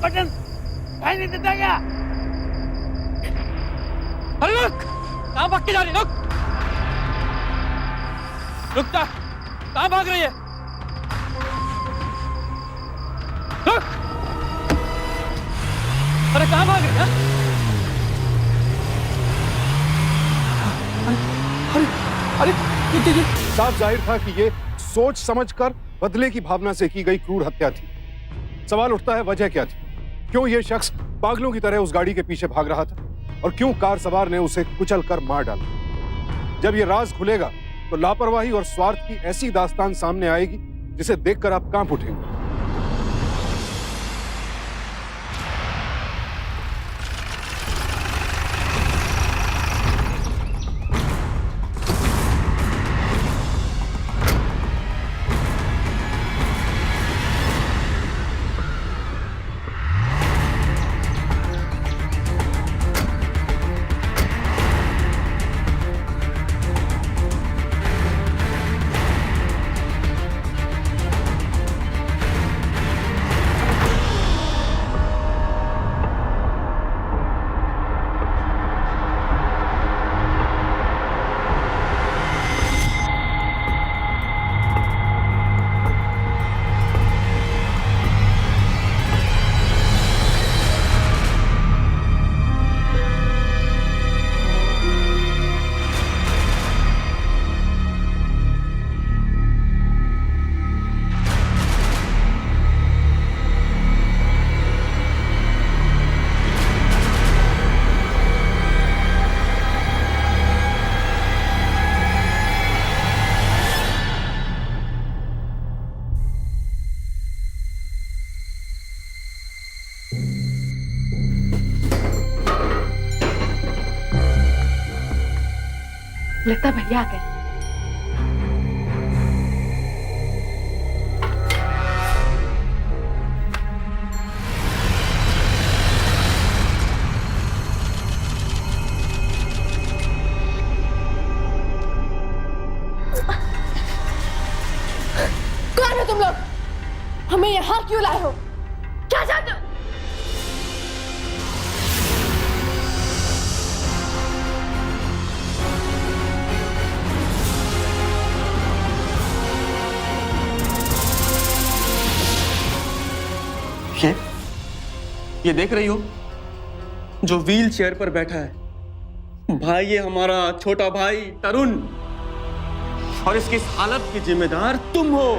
Button भाई नहीं देता क्या? अरे रुक, कहाँ भाग के जा रही है? रुक जा, कहाँ भाग रही है? रुक, अरे कहाँ भाग रही है? अरे साफ जाहिर था कि ये सोच समझकर बदले की भावना से की गई क्रूर हत्या थी। सवाल उठता है वजह क्या थी? क्यों ये शख्स पागलों की तरह उस गाड़ी के पीछे भाग रहा था और क्यों कार सवार ने उसे कुचलकर मार डाला? जब ये राज खुलेगा तो लापरवाही और स्वार्थ की ऐसी दास्तान सामने आएगी जिसे देखकर आप कांप उठेंगे। लगता है भैया आ गए। कौन हो तुम लोग? हमें यहाँ क्यों लाए हो? क्या चाहते हो? ये देख रही हो जो व्हील चेयर पर बैठा है, भाई ये हमारा छोटा भाई तरुण, और इसकी इस हालत की जिम्मेदार तुम हो।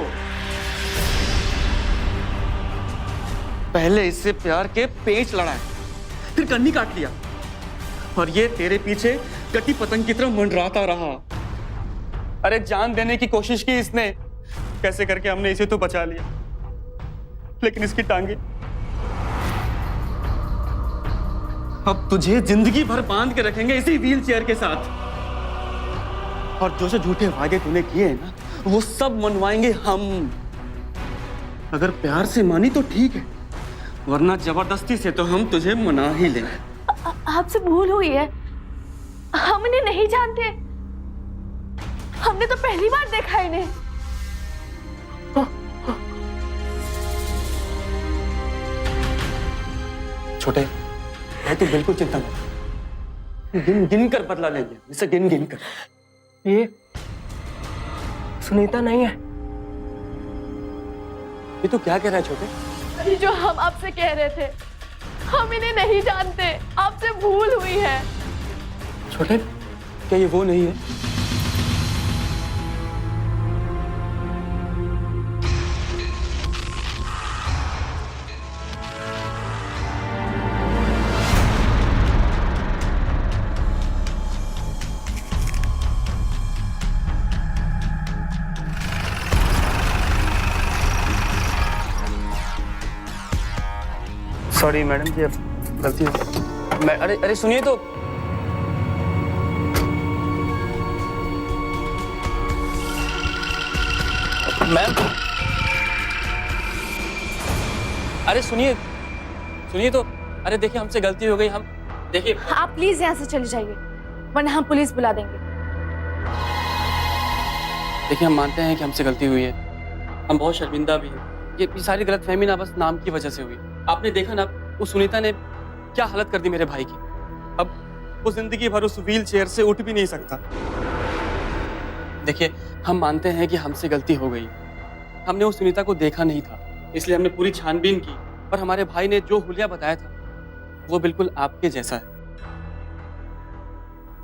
पहले इससे प्यार के पेच लड़ाए, फिर कन्नी काट लिया, और ये तेरे पीछे कटी पतंग की तरह मंडराता रहा। अरे जान देने की कोशिश की इसने, कैसे करके हमने इसे तो बचा लिया, लेकिन इसकी टांगे अब तुझे जिंदगी भर बांध के रखेंगे इसी व्हील चेयर के साथ। और जो झूठे वादे तूने किए हैं ना, वो सब मनवाएंगे हम। अगर प्यार से मानी तो ठीक है, वरना जबरदस्ती से तो हम तुझे मना ही लेंगे। आपसे भूल हुई है, हम इन्हें नहीं जानते। हमने तो पहली बार देखा इन्हें। छोटे तू बिल्कुल चिंता मत, गिन गिन कर बदला लेंगे, इसे गिन गिन कर। ये सुनीता नहीं है। ये तू क्या कह रहा है छोटे? जो हम आपसे कह रहे थे, हम इन्हें नहीं जानते, आपसे भूल हुई है। छोटे क्या ये वो नहीं है? सॉरी मैडम जी, अब गलती हो। अरे अरे सुनिए तो, मैम, अरे सुनिए सुनिए तो, अरे देखिए हमसे गलती हो गई, हम देखिए। आप प्लीज यहाँ से चले जाइए, वरना हम पुलिस बुला देंगे। देखिए हम मानते हैं कि हमसे गलती हुई है, हम बहुत शर्मिंदा भी हैं। ये सारी गलतफहमी ना बस नाम की वजह से हुई। आपने देखा ना उस सुनीता ने क्या हालत कर दी मेरे भाई की। अब वो जिंदगी भर उस व्हील चेयर से उठ भी नहीं सकता। देखिए, हम मानते हैं कि हमसे गलती हो गई, हमने उस सुनीता को देखा नहीं था, इसलिए हमने पूरी छानबीन की, पर हमारे भाई ने जो हुलिया बताया था वो बिल्कुल आपके जैसा है।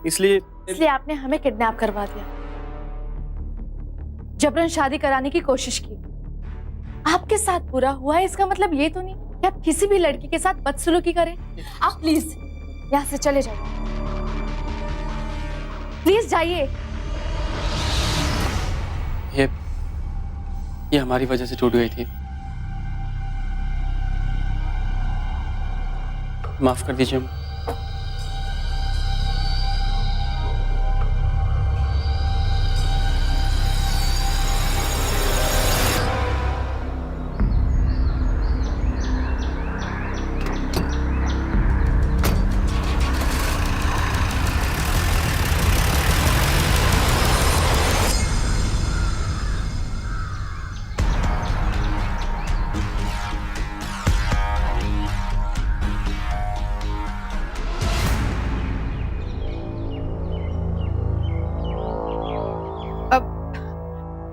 इसलिए आपने हमें किडनैप करवा दिया, जबरन शादी कराने की कोशिश की। आपके साथ बुरा हुआ है, इसका मतलब ये तो नहीं कि आप किसी भी लड़की के साथ बदसलूकी करें। आप प्लीज यहाँ से चले जाइए, प्लीज जाइए। ये हमारी वजह से टूट गई थी, माफ कर दीजिए।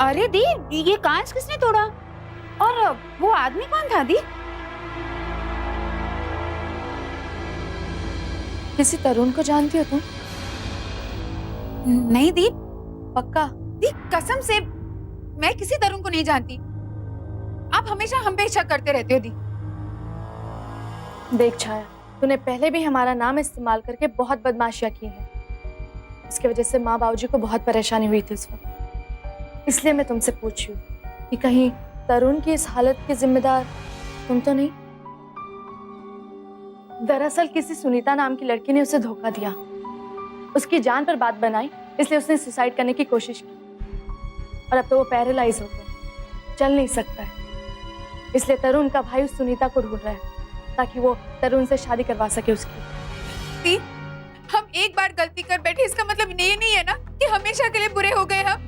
अरे दी, ये कांच किसने तोड़ा? और वो आदमी कौन था दी? किसी तरुण को जानती हो तुम? नहीं दी, पक्का? दी कसम से मैं किसी तरुण को नहीं जानती। आप हमेशा हम पे शक करते रहते हो दी। देख छाया, तूने पहले भी हमारा नाम इस्तेमाल करके बहुत बदमाशियां की हैं। इसकी वजह से माँ बाबूजी को बहुत परेशानी हुई थी उस वक्त। इसलिए मैं तुमसे पूछ रही हूँ कि कहीं तरुण की इस हालत के जिम्मेदार तुम तो नहीं? दरअसल किसी सुनीता नाम की लड़की ने उसे धोखा दिया, उसकी जान पर बात बनाई, इसलिए उसने सुसाइड करने की कोशिश की और अब तो वो पैरालाइज हो गया, चल नहीं सकता है। इसलिए तरुण का भाई उस सुनीता को ढूंढ रहा है ताकि वो तरुण से शादी करवा सके उसकी। हम एक बार गलती कर बैठे, इसका मतलब ये नहीं है ना कि हमेशा के लिए बुरे हो गए हम।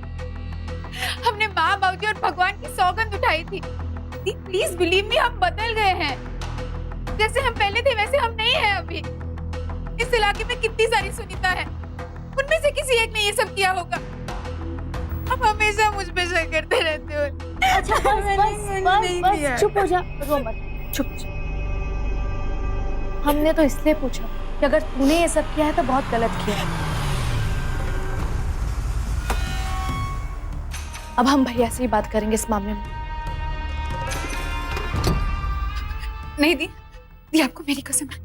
हमने माँ बाबूजी और भगवान की सौगंध उठाई थी। प्लीज बिलीव मी, हम बदल गए हैं। जैसे हम पहले थे वैसे हम नहीं हैं अभी। इस इलाके में कितनी सारी सुनीता है, उनमें से किसी एक ने ये सब किया होगा। आप हमेशा मुझ पे शक करते रहते हो। अच्छा बस चुप हो जा, रो मत, चुप जा। हमने तो इसलिए पूछा कि अगर तूने ये सब किया है तो बहुत गलत किया है। अब हम भैया से ही बात करेंगे इस मामले में। नहीं दी, आपको मेरी कसम है,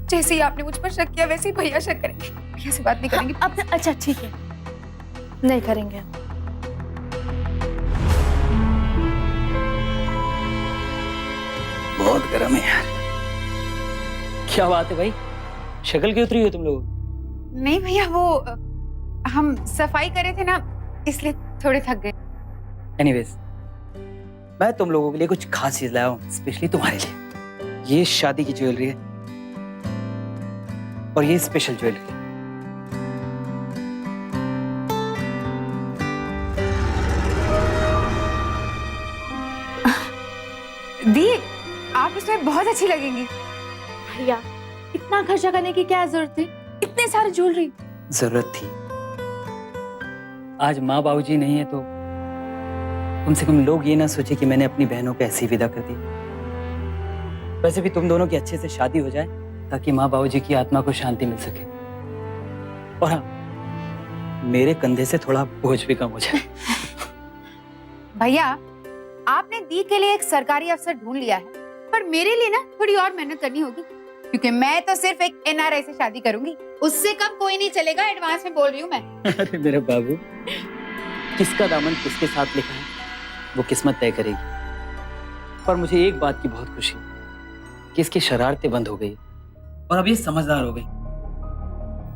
जैसे ही आपने मुझ पर शक किया वैसे ही भैया शक करेंगे। भैया से बात नहीं करेंगे अब अच्छा ठीक है, नहीं करेंगे। बहुत गर्म है यार। क्या बात है भाई, शक्ल क्यों उतरी हो तुम लोग? नहीं भैया, वो हम सफाई कर रहे थे ना, इसलिए थोड़े थक गए। एनीवेज, मैं तुम लोगों के लिए कुछ खास चीज लाया हूँ, स्पेशली तुम्हारे लिए। ये शादी की ज्वेलरी है और ये स्पेशल ज्वेलरी। दी, आप इसमें बहुत अच्छी लगेंगी। भैया, इतना खर्चा करने की क्या जरूरत थी? इतने सारे ज्वेलरी। जरूरत थी। आज माँ बाबूजी नहीं है तो कम से कम लोग ये ना सोचे कि मैंने अपनी बहनों को ऐसी विदा कर दी। वैसे भी तुम दोनों की अच्छे से शादी हो जाए ताकि माँ बाबूजी की आत्मा को शांति मिल सके, और हाँ, मेरे कंधे से थोड़ा बोझ भी कम हो जाए। भैया, आपने दी के लिए एक सरकारी अफसर ढूंढ लिया है, पर मेरे लिए ना थोड़ी और मेहनत करनी होगी, क्योंकि मैं तो सिर्फ एक एनआरआई से शादी करूंगी। उससे कम कोई नहीं चलेगा, एडवांस में बोल रही हूँ मैं। अरे मेरे बाबू, किसका दामन किसके साथ लिखा है वो किस्मत तय करेगी। पर मुझे एक बात की बहुत खुशी कि इसकी शरारतें बंद हो गई और अब ये समझदार हो गई।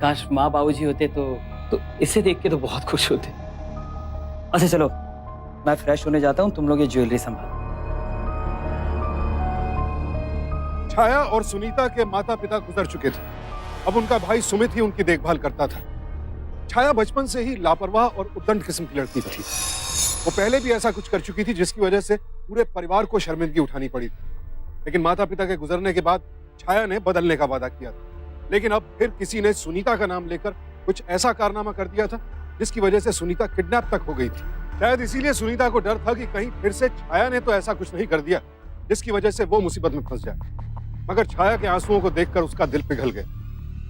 काश माँ बाबूजी होते तो इसे देख के तो बहुत खुश होते। अच्छा चलो, मैं फ्रेश होने जाता हूँ, तुम लोग ये ज्वेलरी संभालो। छाया और सुनीता के माता पिता गुजर चुके थे, अब उनका भाई सुमित ही उनकी देखभाल करता था। छाया बचपन से ही लापरवाह और उद्दंड किस्म की लड़की थी। वो पहले भी ऐसा कुछ कर चुकी थी जिसकी वजह से पूरे परिवार को शर्मिंदगी उठानी पड़ी थी। लेकिन माता पिता के गुजरने के बाद छाया ने बदलने का वादा किया था। लेकिन अब फिर किसी ने सुनीता का नाम लेकर कुछ ऐसा कारनामा कर दिया था जिसकी वजह से सुनीता किडनैप तक हो गई थी। शायद इसीलिए सुनीता को डर था कि कहीं फिर से छाया ने तो ऐसा कुछ नहीं कर दिया जिसकी वजह से वो मुसीबत में फंस जाए। मगर छाया के आंसुओं को देखकर उसका दिल पिघल गया।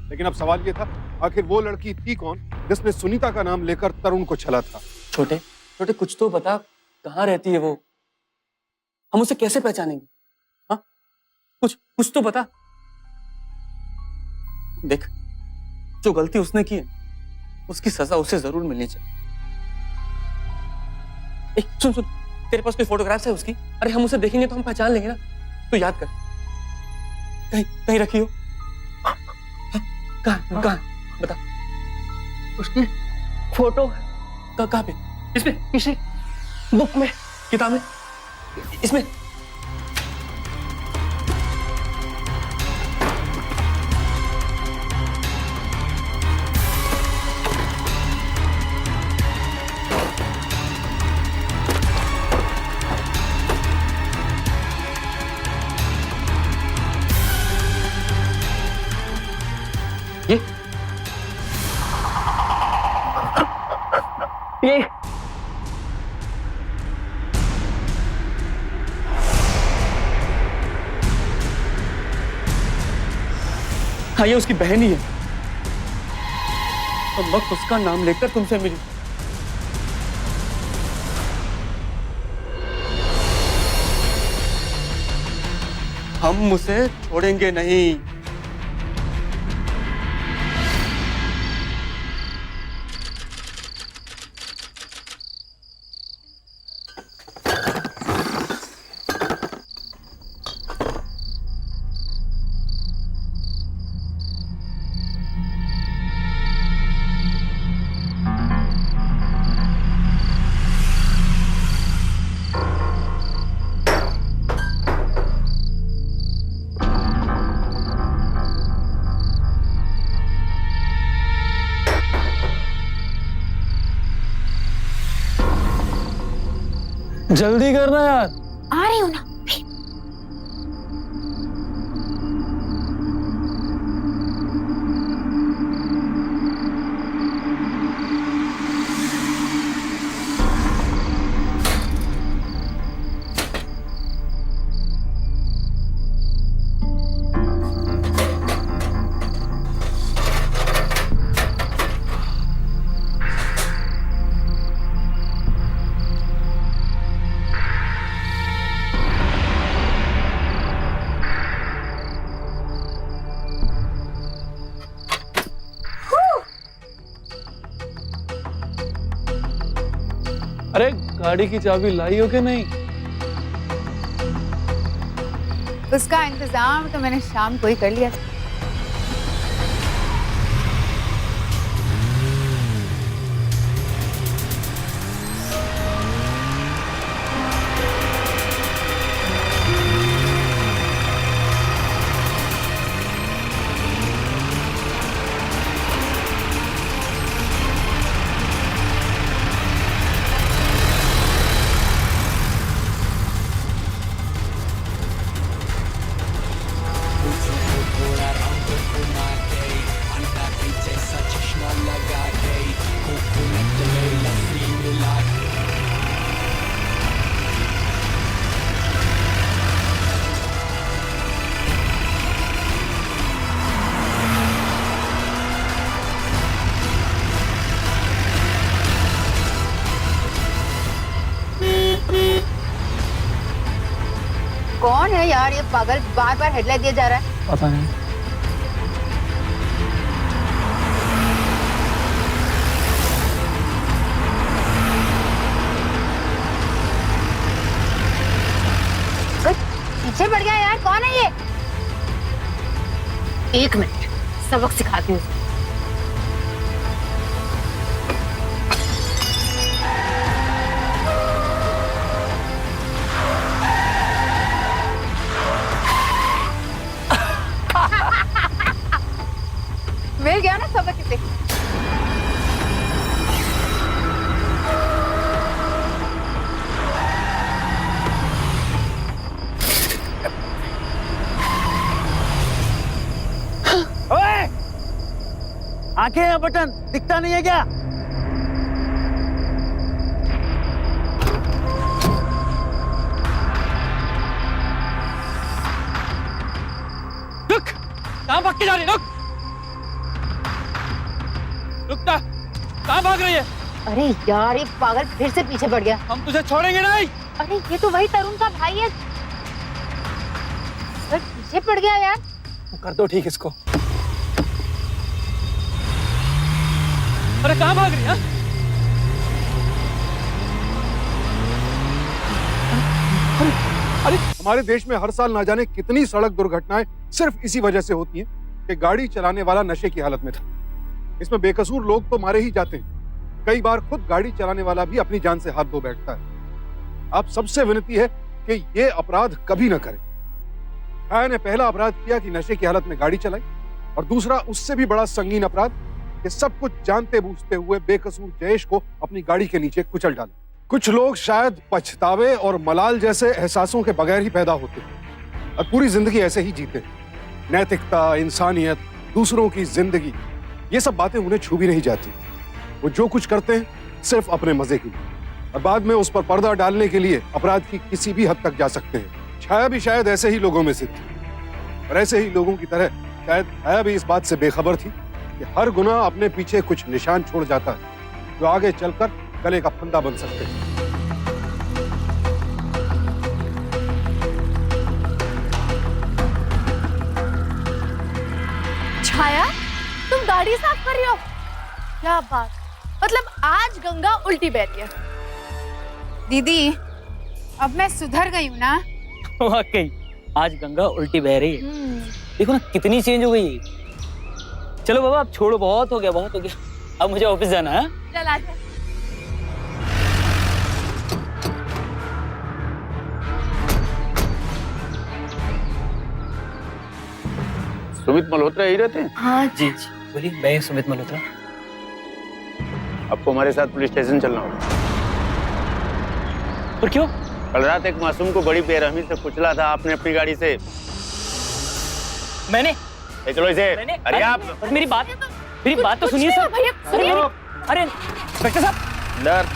लेकिन अब सवाल ये था, आखिर वो लड़की थी कौन जिसने सुनीता का नाम लेकर तरुण को छला था? छोटे छोटे कुछ तो बता, कहाँ रहती है वो? हम उसे कैसे पहचानेंगे? हाँ, कुछ कुछ तो बता। देख, जो गलती उसने की है उसकी सजा उसे जरूर मिलनी चाहिए। सुन सुन, तेरे पास कोई फोटोग्राफ्स है उसकी? अरे हम उसे देखेंगे तो हम पहचान लेंगे ना। तू याद कर, कहीं कहीं रखी हो? कहाँ कहाँ बता। उसकी फोटो कहाँ पे? इसमें? किसी बुक में, किताब में? इसमें? ये हाँ, ये उसकी बहन ही है। तो वक्त उसका नाम लेकर तुमसे मिली। हम उसे छोड़ेंगे नहीं। जल्दी करना यार। आ रही हूँ ना। अरे गाड़ी की चाबी लाई हो कि नहीं? उसका इंतजाम तो मैंने शाम को ही कर लिया था। कौन है यार ये पागल, बार बार हेडलाइट दिया जा रहा है? पता नहीं। पीछे पड़ गया यार, कौन है ये? एक मिनट, सबक सिखाती हूँ। मिल गया ना सबक इसे। आंखें या बटन दिखता नहीं है क्या? रुक, कहाँ भाग के जा रही है? रुक, रुकता, कहाँ भाग रही है? अरे यार, एक पागल फिर से पीछे पड़ गया। हम तुझे छोड़ेंगे नहीं। अरे ये तो वही तरुण का भाई है। अरे पीछे पड़ गया यार। कर दो ठीक इसको। अरे कहाँ भाग रही है? अरे हमारे देश में हर साल ना जाने कितनी सड़क दुर्घटनाएं सिर्फ इसी वजह से होती हैं कि गाड़ी चलाने वाला नशे की हालत में था। इसमें बेकसूर लोग तो मारे ही जाते हैं। कई बार खुद गाड़ी चलाने वाला भी अपनी जान से हाथ धो बैठता है। आप सबसे विनती है कि ये अपराध कभी न करें। छाया ने पहला अपराध किया कि नशे की हालत में गाड़ी चलाई, और दूसरा उससे भी बड़ा संगीन अपराध कि सब कुछ जानते बूझते हुए बेकसूर जयेश को अपनी गाड़ी के नीचे कुचल डाला। कुछ लोग शायद पछतावे और मलाल जैसे एहसासों के बगैर ही पैदा होते हैं और पूरी जिंदगी ऐसे ही जीते। नैतिकता, इंसानियत, दूसरों की जिंदगी, ये सब बातें उन्हें छू भी नहीं जाती। वो जो कुछ करते हैं सिर्फ अपने मजे के लिए, और बाद में उस पर पर्दा डालने के लिए अपराध की किसी भी हद तक जा सकते हैं। छाया भी शायद ऐसे ही लोगों में से थी, और ऐसे ही लोगों की तरह शायद छाया भी इस बात से बेखबर थी कि हर गुनाह अपने पीछे कुछ निशान छोड़ जाता है जो आगे चलकर गले का फंदा बन सकते हैं। छाया, तुम गाड़ी साफ कर रही हो? क्या बात, मतलब आज गंगा उल्टी बह रही है। दीदी, अब मैं सुधर गई हूँ ना। वाकई आज गंगा उल्टी बह रही है। देखो ना कितनी चेंज हो गई है। चलो बाबा, अब छोड़ो, बहुत हो गया, बहुत हो गया। अब मुझे ऑफिस जाना है। चल आजा। सुमित मल्होत्रा यही रहते हैं? हाँ जी जी, बोलिए। मैं सुमित मल्होत्रा। आपको हमारे साथ पुलिस स्टेशन चलना होगा। और क्यों? कल रात एक मासूम को बड़ी बेरहमी से कुचला था आपने अपनी गाड़ी से। मैंने? चलो इसे। अरे आप मेरी बात तो सुनिए सर। भैया सुनिए। अरे इंस्पेक्टर साहब, अंदर।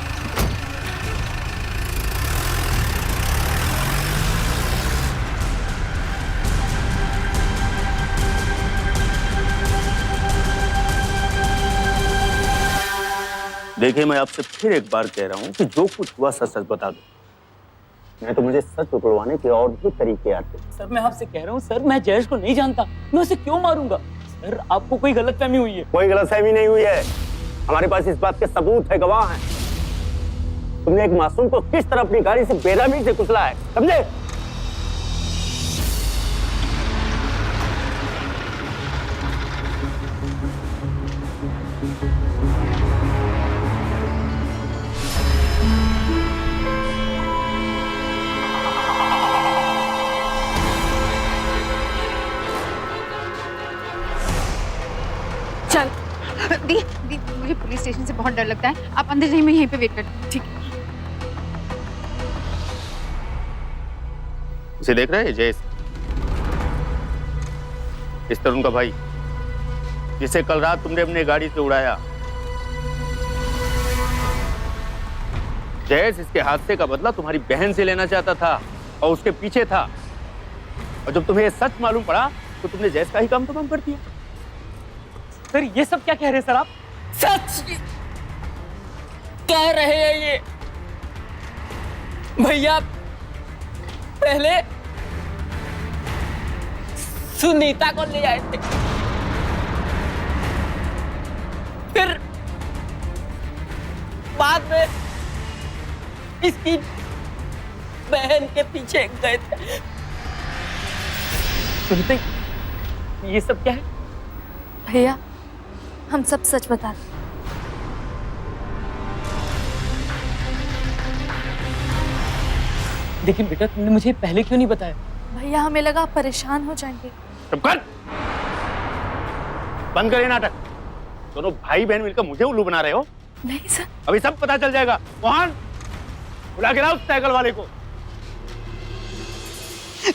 देखिए, मैं आपसे फिर एक बार कह रहा हूँ कि जो कुछ हुआ सच सच बता दो, नहीं तो मुझे सच उकलवाने के और भी तरीके आते हैं। सर मैं आपसे कह रहा हूँ सर, मैं जयेश को नहीं जानता, मैं उसे क्यों मारूंगा? सर आपको कोई गलतफहमी हुई है। कोई गलतफहमी नहीं हुई है, हमारे पास इस बात के सबूत है, गवाह हैं। तुमने एक मासूम को किस तरह अपनी गाड़ी से बेरहमी से कुचला है, समझे? चल दी, मुझे पुलिस स्टेशन से बहुत डर लगता है। आप अंदर जाइए, मैं यहीं पे वेट करती हूँ। ठीक है। इसे देख रहे हैं जयेश, इस तरुण का भाई, जिसे कल रात तुमने अपने गाड़ी से उड़ाया। जयेश इसके हादसे का बदला तुम्हारी बहन से लेना चाहता था और उसके पीछे था, और जब तुम्हें ये सच मालूम पड़ा तो तुमने जयेश का ही काम तो कम कर दिया। सर ये सब क्या कह रहे हैं सर आप? सच कह रहे हैं ये भैया। पहले सुनीता को ले आए थे, फिर बाद में इसकी बहन के पीछे गए थे। सुनते ये सब क्या है? भैया हम सब सच बता रहे। लेकिन बेटा तुमने मुझे पहले क्यों नहीं बताया? भैया हमें लगा आप परेशान हो जाएंगे। चुप कर, बंद करिए नाटक। दोनों भाई बहन मिलकर मुझे उल्लू बना रहे हो। नहीं सर। अभी सब पता चल जाएगा। मोहन, बुला के लाओ उस साइकिल वाले को।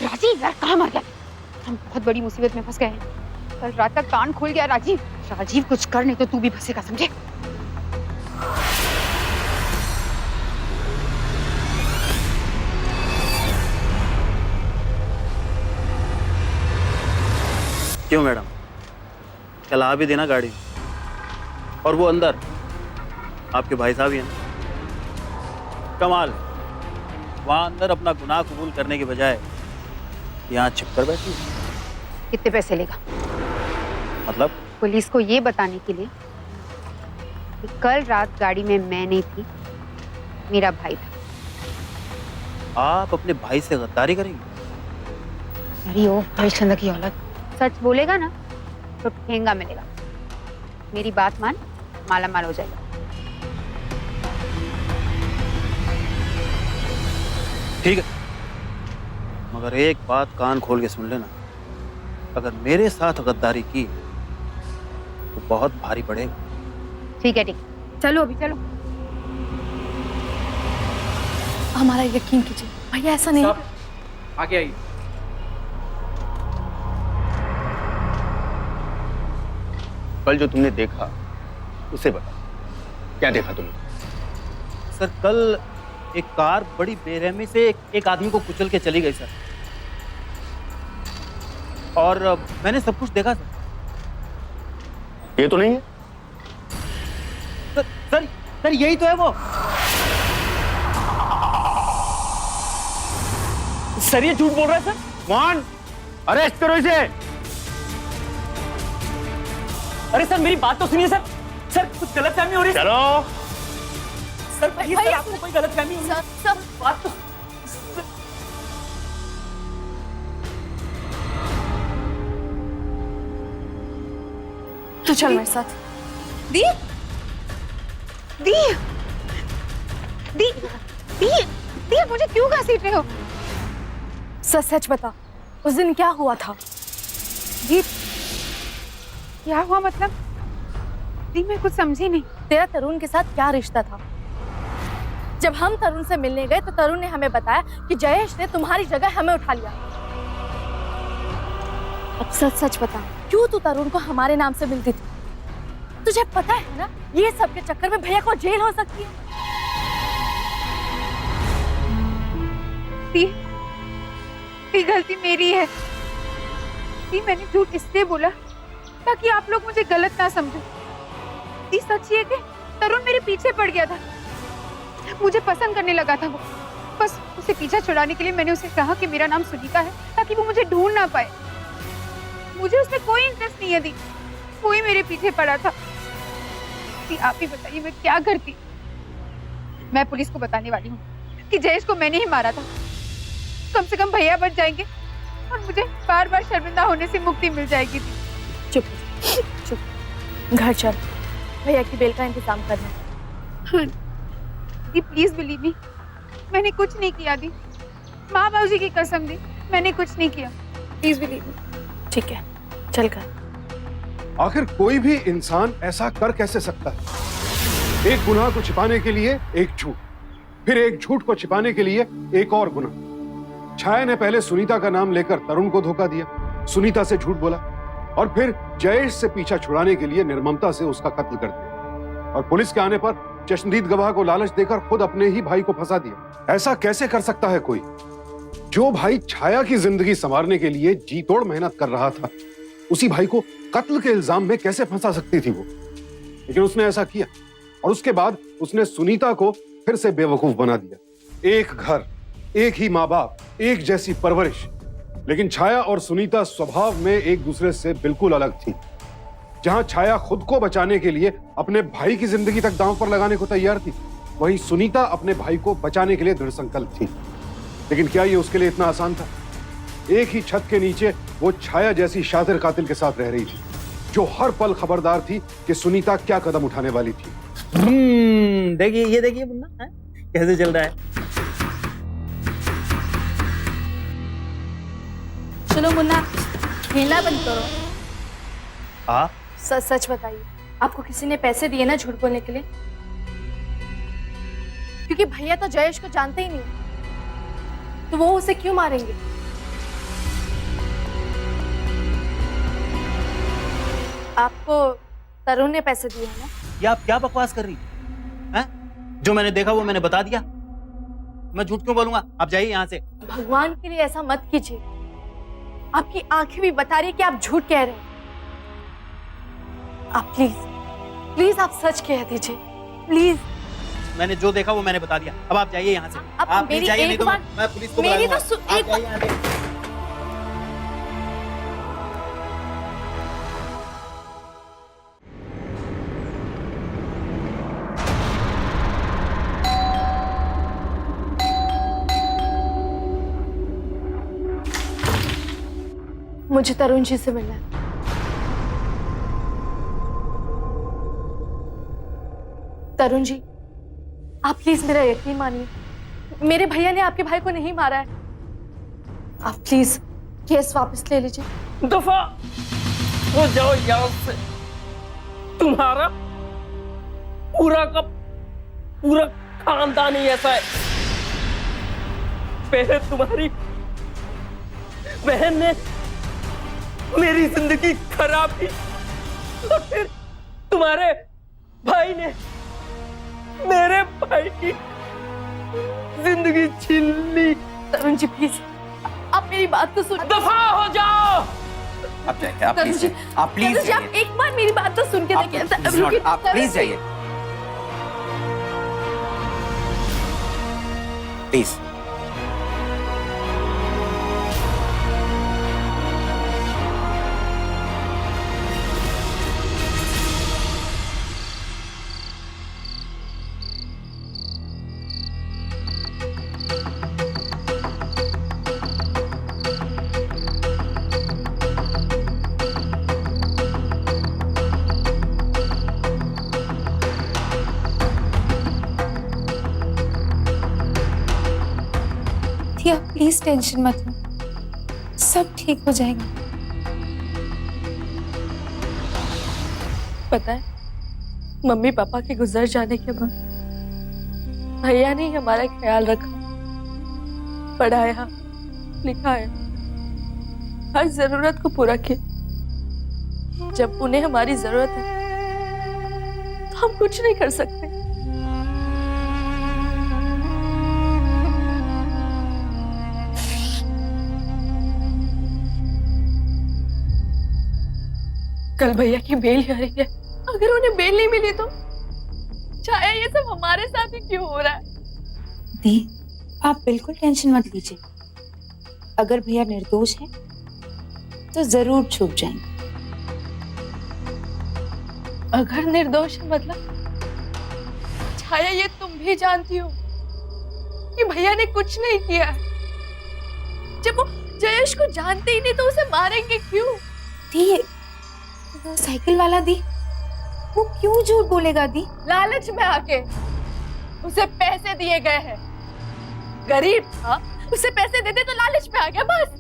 राजीव यार, कहाँ मर गया? हम बहुत बड़ी मुसीबत में फंस गए हैं। कल रात का कान खुल गया राजीव। राजीव कुछ कर, नहीं तो तू भी फंसेगा, समझे? क्यों मैडम, चला भी देना गाड़ी। और वो अंदर आपके भाई साहब ही हैं ना। कमाल है, वहां अंदर अपना गुनाह कबूल करने के बजाय यहाँ छिप कर बैठी है। कितने पैसे लेगा? मतलब पुलिस को ये बताने के लिए कि कल रात गाड़ी में मैं नहीं थी, मेरा भाई था। आप अपने भाई से गद्दारी करेंगे? अरे ओ हरिश्चंद्र की औलाद, सच बोलेगा ना तो ठेंगा मिलेगा। मेरी बात मान, माला माल हो जाएगा। ठीक है, मगर एक बात कान खोल के सुन लेना, अगर मेरे साथ गद्दारी की तो बहुत भारी पड़ेगा। ठीक है, चलो अभी चलो। हमारा यकीन कीजिए भैया, ऐसा नहीं। आगे आइए। कल जो तुमने देखा उसे बता, क्या देखा तुमने? सर, कल एक कार बड़ी बेरहमी से एक आदमी को कुचल के चली गई सर, और मैंने सब कुछ देखा सर। ये तो नहीं है। सर यही तो है वो। सर ये झूठ बोल रहा है सर। कौन? अरेस्ट करो इसे। अरे सर मेरी बात तो सुनिए सर। सर कुछ गलतफहमी हो रही है। चलो। सर भाई सर आपको कोई गलतफहमी हो रही है? सब बात तो तू चल मेरे साथ। दी दी दी दी दी, मुझे क्यों घसीट रहे हो? सच सच बता, उस दिन क्या हुआ था? दी क्या हुआ मतलब? दी मैं कुछ समझी नहीं। तेरा तरुण के साथ क्या रिश्ता था? जब हम तरुण से मिलने गए तो तरुण ने हमें बताया कि जयेश ने तुम्हारी जगह हमें उठा लिया। अब सच सच बता, क्यों तू तरुण को हमारे नाम से मिलती थी? तुझे पता है ना, ये सब के चक्कर में भैया को जेल हो सकती है। दी गलती मेरी है। दी मैंने झूठ इसलिए बोला ताकि आप लोग मुझे गलत ना समझो। दी सच ये कि तरुण मेरे पीछे पड़ गया था, मुझे पसंद करने लगा था वो। बस उसे पीछा छुड़ाने के लिए मैंने उसे कहा कि मेरा नाम सुनीता है, ताकि वो मुझे ढूंढ ना पाए। मुझे उसमें कोई इंटरेस्ट नहीं है दी, कोई मेरे पीछे पड़ा था। दी आप ही बताइए मैं क्या करती? मैं पुलिस को बताने वाली हूँ कि जयेश को मैंने ही मारा था। कम से कम भैया बच जाएंगे और मुझे बार बार शर्मिंदा होने से मुक्ति मिल जाएगी। दी चुप चुप, घर चल, भैया की बेल का इंतजाम करना। दी प्लीज बिलीव मी, मैंने कुछ नहीं किया। दी माँ बाबूजी की कसम दी, मैंने कुछ नहीं किया। Please believe me. ठीक है, चल कर। आखिर कोई भी इंसान ऐसा कर कैसे सकता है? एक गुनाह को छिपाने के लिए एक झूठ, फिर एक झूठ को छिपाने के लिए एक और गुनाह। छाया ने पहले सुनीता का नाम लेकर तरुण को धोखा दिया, सुनीता से झूठ बोला, और फिर जयेश से पीछा छुड़ाने के लिए निर्ममता से उसका कत्ल कर दिया, और पुलिस के आने पर चश्मदीद गवाह को लालच देकर खुद अपने ही भाई को फंसा दिया। ऐसा कैसे कर सकता है कोई? जो भाई छाया की जिंदगी संवारने के लिए जी तोड़ मेहनत कर रहा था, उसी भाई को कत्ल के इल्जाम में कैसे फंसा सकती थी वो? लेकिन उसने ऐसा किया, और उसके बाद उसने सुनीता को फिर से बेवकूफ बना दिया। एक घर, एक ही माँ बाप, एक जैसी परवरिश, लेकिन छाया और सुनीता स्वभाव में एक दूसरे से बिल्कुल अलग थी। जहां छाया खुद को बचाने के लिए अपने भाई की जिंदगी तक दांव पर लगाने को तैयार थी, वहीं सुनीता अपने भाई को बचाने के लिए दृढ़ संकल्प थी। लेकिन क्या ये उसके लिए इतना आसान था? एक ही छत के नीचे वो छाया जैसी शातिर कातिल के साथ रह रही थी, जो हर पल खबरदार थी कि सुनीता क्या कदम उठाने वाली थी। देखिए, ये देखिए मुन्ना कैसे चल रहा है। चलो मुन्ना, खेलना बंद करो। हाँ, सच सच बताइए, आपको किसी ने पैसे दिए ना झूठ बोलने के लिए? क्योंकि भैया तो जयेश को जानते ही नहीं, तो वो उसे क्यों मारेंगे? आपको तरुण ने पैसे दिए हैं ना। ये आप क्या बकवास कर रही हैं? जो मैंने देखा वो मैंने बता दिया। मैं झूठ क्यों बोलूंगा? आप जाइए यहाँ से। भगवान के लिए ऐसा मत कीजिए। आपकी आंखें भी बता रही है कि आप झूठ कह रहे हैं। आप प्लीज आप सच कह दीजिए प्लीज। मैंने जो देखा वो मैंने बता दिया। अब आप जाइए यहाँ से। आप आप मेरी जाइए, एक नहीं तो बार- मैं पुलिस को बुला मेरी लूंगा। तो आप एक जाइए यहाँ से। मुझे तरुण जी से मिलना है। तरुण जी, आप प्लीज मेरा यकीन मानिए। मेरे भैया ने आपके भाई को नहीं मारा है। आप प्लीज केस वापस ले लीजिए। दफा हो जाओ यहाँ से। तुम्हारा पूरा का पूरा खानदान ही ऐसा है। पहले तुम्हारी बहन ने मेरी जिंदगी खराब की और फिर तुम्हारे भाई ने मेरे भाई की जिंदगी छीन ली। तरुण जी प्लीज आप मेरी बात तो सुन। दफा हो जाओ। आप जाइए। आप तरुण प्लीज जी, जाइए। आप प्लीज तरुण जी, आप जाइए। एक बार मेरी बात तो सुन के देखिए। रुकिए, आप तरुण प्लीज जी। जाइए। प्लीज। दिया प्लीज टेंशन मत लो, सब ठीक हो जाएगा। पता है मम्मी पापा के गुजर जाने के बाद भैया ने ही हमारा ख्याल रखा, पढ़ाया लिखाया, हर जरूरत को पूरा किया। जब उन्हें हमारी जरूरत है तो हम कुछ नहीं कर सकते। कल भैया की बेल हियरिंग है, अगर उन्हें बेल नहीं मिली तो चाहे ये सब हमारे साथ ही क्यों हो रहा है? दी, आप बिल्कुल टेंशन मत लीजिए। अगर भैया निर्दोष हैं तो जरूर छूट जाएंगे। अगर निर्दोष है मतलब छाया ये तुम भी जानती हो कि भैया ने कुछ नहीं किया है। जब वो जयेश को जानते ही नहीं तो उसे मारेंगे क्यों? दी, वो साइकिल वाला दी, वो क्यों झूठ बोलेगा दी? लालच में आके उसे पैसे दिए गए हैं। गरीब था, उसे पैसे देते तो लालच में आ गया बस।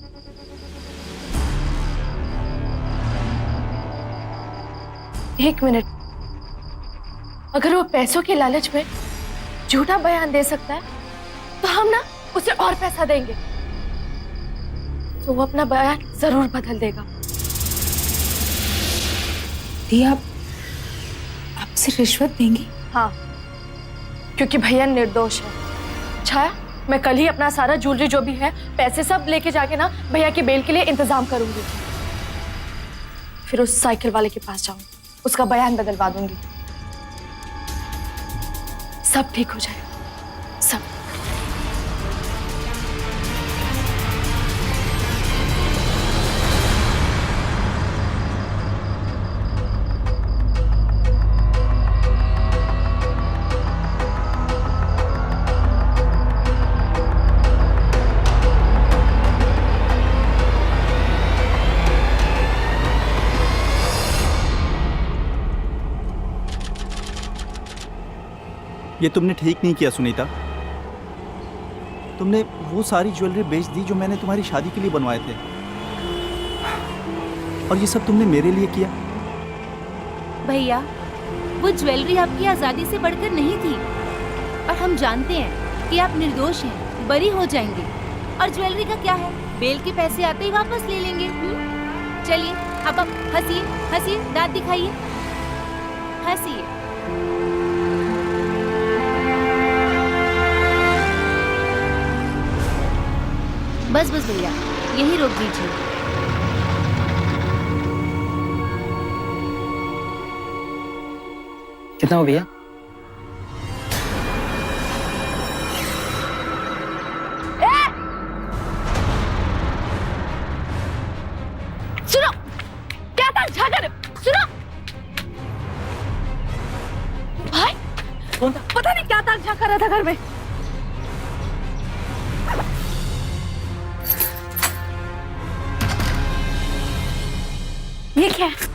एक मिनट, अगर वो पैसों के लालच में झूठा बयान दे सकता है तो हम ना उसे और पैसा देंगे तो वो अपना बयान जरूर बदल देगा। दी, आप आपसे रिश्वत देंगी? हाँ, क्योंकि भैया निर्दोष है। छाया, मैं कल ही अपना सारा ज्वेलरी जो भी है पैसे सब लेके जाके ना भैया की बेल के लिए इंतजाम करूंगी। फिर उस साइकिल वाले के पास जाऊंगी, उसका बयान बदलवा दूंगी, सब ठीक हो जाएगा, सब। ये तुमने ठीक नहीं किया सुनीता। तुमने वो सारी ज्वेलरी बेच दी जो मैंने तुम्हारी शादी के लिए बनवाए थे, और ये सब तुमने मेरे लिए किया। भैया, वो ज्वेलरी आपकी आजादी से बढ़कर नहीं थी, और हम जानते हैं कि आप निर्दोष हैं, बरी हो जाएंगे। और ज्वेलरी का क्या है, बेल के पैसे आते ही वापस ले लेंगे। चलिए अब आप हंसिए, हंसिए, दांत दिखाइए। हंसिए। बस बस भैया, यही रोक दीजिए। कितना हो भैया? सुनो, क्या था झाकर? सुनो भाई, कौन था? पता नहीं क्या था झांका रहा था घर में। ये क्या है?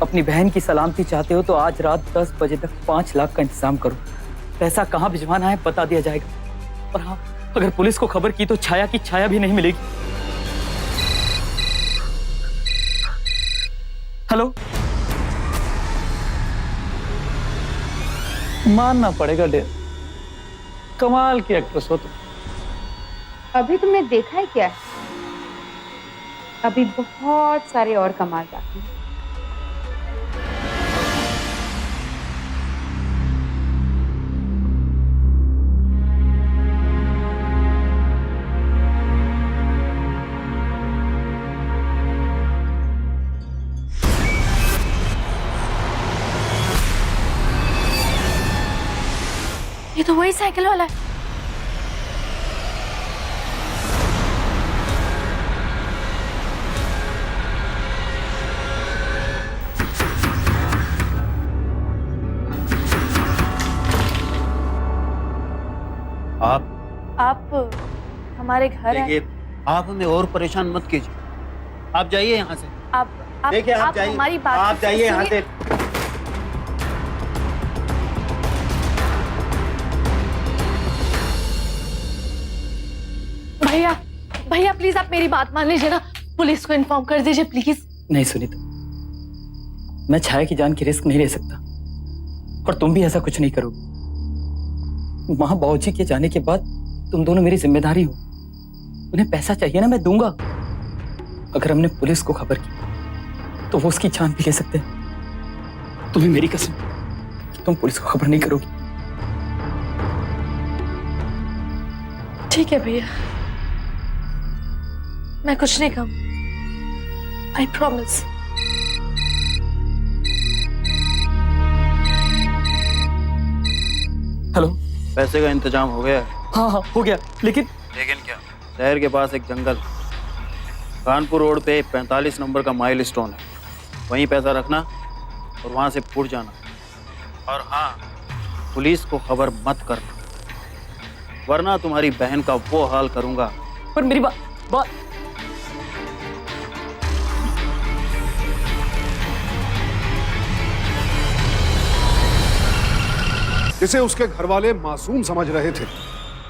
अपनी बहन की सलामती चाहते हो तो आज रात 10 बजे तक 5 लाख का इंतजाम करो। पैसा कहाँ भिजवाना है बता दिया जाएगा। और हाँ, अगर पुलिस को खबर की तो छाया की छाया भी नहीं मिलेगी। हेलो, मानना पड़ेगा डेर, कमाल की एक्ट्रेस हो तुम। अभी तुमने देखा है क्या? अभी बहुत सारे और कमाल बाकी हैं। ये तो वही साइकिल वाला है। आप हमारे घर हैं। देखिए, आप हमें और परेशान मत कीजिए। आप जाइए यहाँ से। आप देखिए, आप जाइए। हमारी बात आप जाइए यहाँ से। भैया, भैया प्लीज आप मेरी बात मान लीजिए ना, पुलिस को इन्फॉर्म कर दीजिए प्लीज। नहीं सुनीता, मैं छाया की जान की रिस्क नहीं ले सकता और तुम भी ऐसा कुछ नहीं करोगे। वहां बाबूजी के जाने के बाद तुम दोनों मेरी जिम्मेदारी हो। उन्हें पैसा चाहिए ना, मैं दूंगा। अगर हमने पुलिस को खबर की तो वो उसकी जान भी ले सकते हैं। तुम्हें मेरी कसम, तुम पुलिस को खबर नहीं करोगी। ठीक है भैया, मैं कुछ नहीं कहूँ। I promise. हेलो, पैसे का इंतजाम हो गया है। हाँ हाँ हो गया, लेकिन क्या? शहर के पास एक जंगल, कानपुर रोड पे 45 नंबर का माइल स्टोन है। वहीं पैसा रखना और वहां से फूट जाना। और हाँ, पुलिस को खबर मत करना, वरना तुम्हारी बहन का वो हाल करूंगा। पर मेरी बात जिसे उसके घर वाले मासूम समझ रहे थे,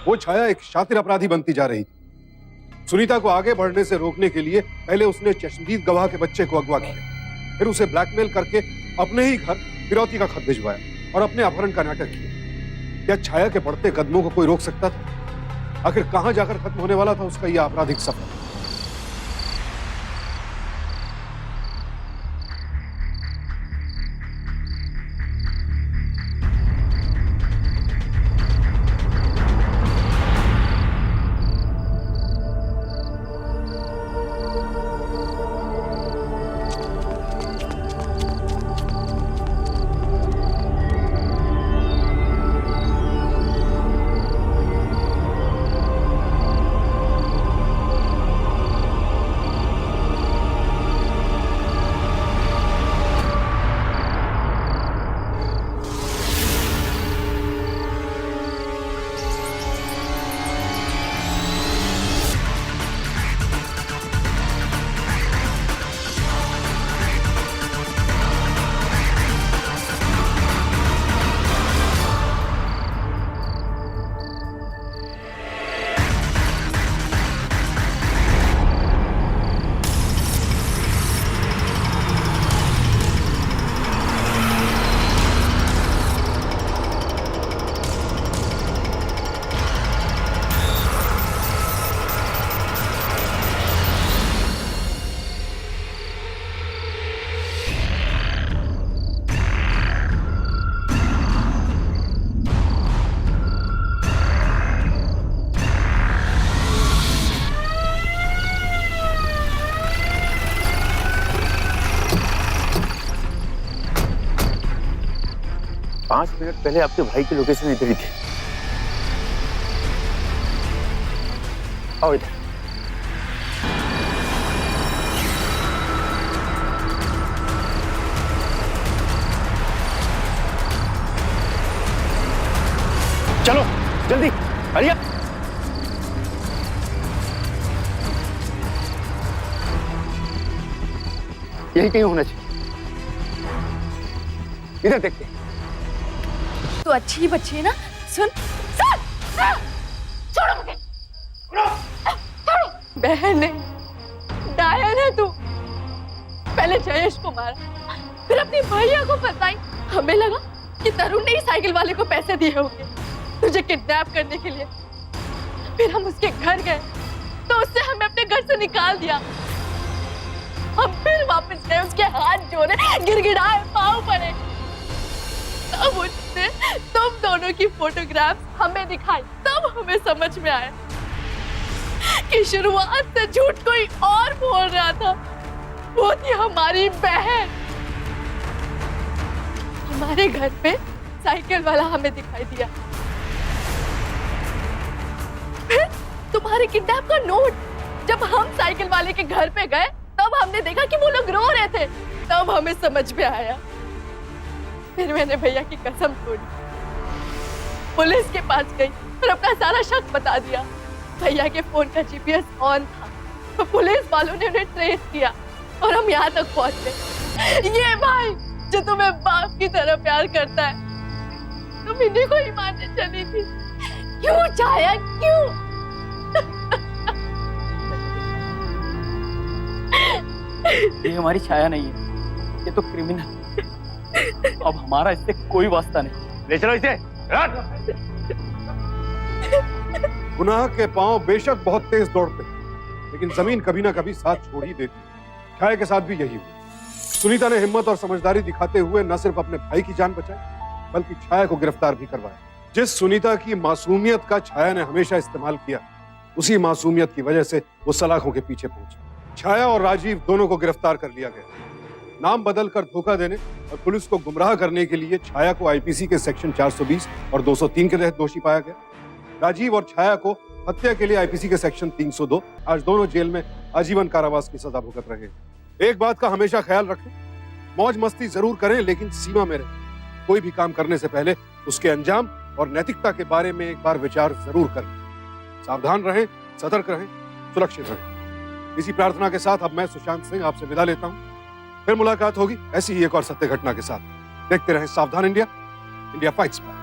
वो छाया एक शातिर अपराधी बनती जा रही थी। सुनीता को आगे बढ़ने से रोकने के लिए पहले उसने चश्मदीद गवाह के बच्चे को अगवा किया, फिर उसे ब्लैकमेल करके अपने ही घर फिरौती का खत भिजवाया और अपने अपहरण का नाटक किया। क्या छाया के बढ़ते कदमों को कोई रोक सकता था? आखिर कहां जाकर खत्म होने वाला था उसका यह आपराधिक सफर? 5 मिनट पहले आपके भाई की लोकेशन इधर ही थी। आओ इधर। चलो जल्दी, हरी अप। यही कहीं होना चाहिए। इधर देखते हैं। तू अच्छी ही बच्ची है ना। सुन छोड़ो मुझे। बहन है, डायन है तू। पहले जयेश को मारा, फिर अपने भैया को फंसाई। हमें लगा कि तरुण ने ही साइकिल वाले को पैसे दिए होंगे तुझे किडनैप करने के लिए। फिर हम उसके घर गए तो उससे हमें अपने घर से निकाल दिया। हम फिर वापस गए, उसके हाथ जोड़े, गिड़गिड़ाए, पाँव पड़े। तब उसने तुम दोनों की फोटोग्राफ्स हमें दिखाई। तब हमें समझ में आया कि शुरुआत से झूठ कोई और बोल रहा था। वो थी हमारी बहन। हमारे घर पे साइकिल वाला हमें दिखाई दिया। फिर तुम्हारे किडनैप का नोट। जब हम साइकिल वाले के घर पे गए तब हमने देखा कि वो लोग रो रहे थे। तब हमें समझ में आया। फिर मैंने भैया की कसम तोड़ी, पुलिस के पास गई और अपना सारा शक बता दिया। भैया के फोन का जीपीएस ऑन था तो पुलिस वालों ने उन्हें ट्रेस किया और हम यहाँ तक पहुंचे। ये भाई जो तुम्हें बाप की तरह प्यार करता है, तुम इन्हीं को ही मारने चली थी। क्यों छाया, क्यों? ये हमारी छाया नहीं है, ये तो क्रिमिनल। अब हमारा इससे कोई वास्ता नहीं। ले चलो इसे। गुनाह के पांव बेशक बहुत तेज दौड़ते हैं, लेकिन जमीन कभी ना कभी साथ छोड़ ही देती है। छाया के साथ भी यही हुआ। सुनीता ने हिम्मत और समझदारी दिखाते हुए न सिर्फ अपने भाई की जान बचाई बल्कि छाया को गिरफ्तार भी करवाया। जिस सुनीता की मासूमियत का छाया ने हमेशा इस्तेमाल किया, उसी मासूमियत की वजह से वो सलाखों के पीछे पहुंचे। छाया और राजीव दोनों को गिरफ्तार कर लिया गया। नाम बदलकर धोखा देने और पुलिस को गुमराह करने के लिए छाया को आईपीसी के सेक्शन 420 और 203 के तहत दोषी पाया गया। राजीव और छाया को हत्या के लिए आईपीसी के सेक्शन 302। आज दोनों जेल में आजीवन कारावास की सजा भुगत रहे हैं। एक बात का हमेशा ख्याल रखें, मौज मस्ती जरूर करें लेकिन सीमा में रहें। कोई भी काम करने से पहले उसके अंजाम और नैतिकता के बारे में एक बार विचार जरूर करें। सावधान रहें, सतर्क रहें, सुरक्षित रहें। इसी प्रार्थना के साथ अब मैं सुशांत सिंह आपसे विदा लेता हूं। फिर मुलाकात होगी ऐसी ही एक और सत्य घटना के साथ। देखते रहें सावधान इंडिया, इंडिया फाइट्स बैक।